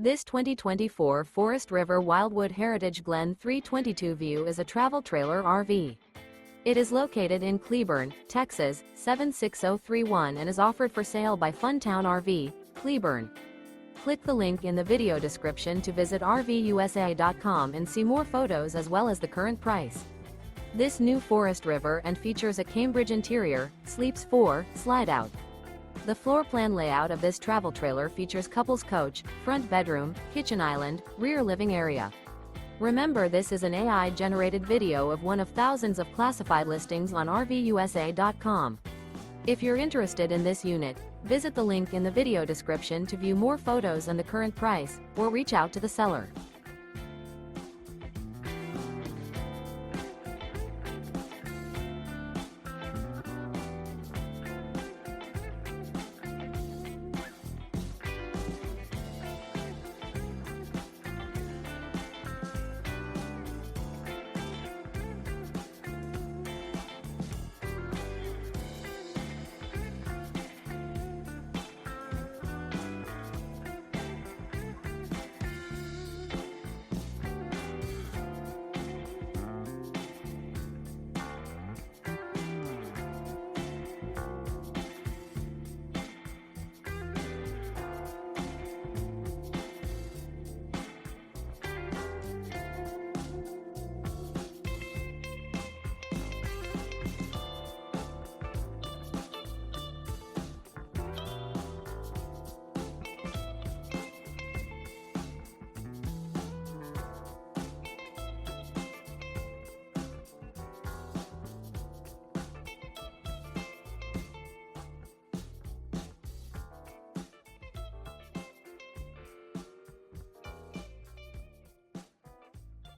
This 2024 Forest River Wildwood Heritage Glen 322 View is a travel trailer RV. It is located in Cleburne, Texas, 76031 and is offered for sale by Funtown RV, Cleburne. Click the link in the video description to visit RVUSA.com and see more photos as well as the current price. This new Forest River and features a Cambridge interior, sleeps 4, slide-out. The floor plan layout of this travel trailer features couples coach, front bedroom, kitchen island, rear living area. Remember, this is an AI-generated video of one of thousands of classified listings on RVUSA.com. If you're interested in this unit, visit the link in the video description to view more photos and the current price, or reach out to the seller.